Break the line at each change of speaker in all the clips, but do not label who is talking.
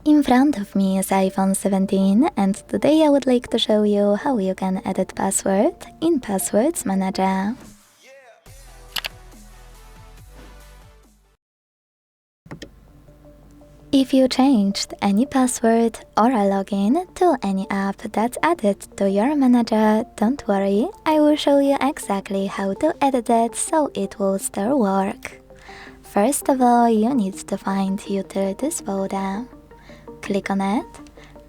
In front of me is iPhone 17 and today I would like to show you how you can edit password in Passwords Manager. If you changed any password or a login to any app that's added to your manager, don't worry, I will show you exactly how to edit it so it will still work. First of all, you need to find Utilities folder. Click on it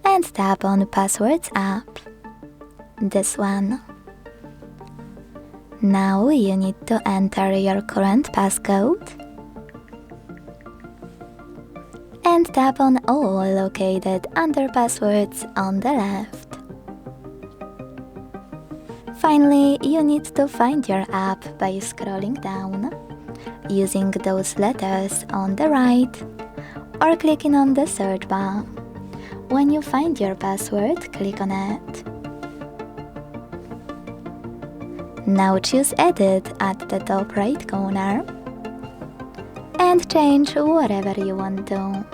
and tap on Passwords app. This one. Now you need to enter your current passcode and tap on All located under Passwords on the left. Finally, you need to find your app by scrolling down, using those letters on the right, or clicking on the search bar. When you find your password, click on it. Now choose Edit at the top right corner and change whatever you want to.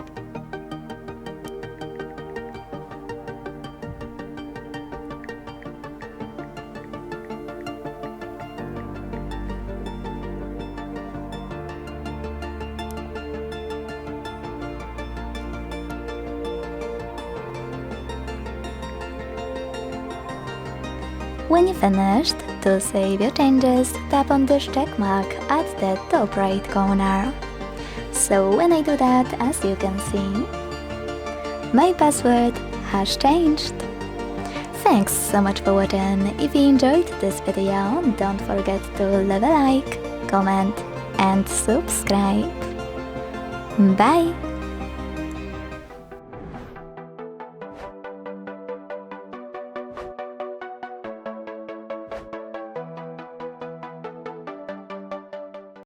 When you finished, to save your changes, tap on this check mark at the top right corner. So when I do that, as you can see, my password has changed. Thanks so much for watching. If you enjoyed this video, don't forget to leave a like, comment and subscribe. Bye!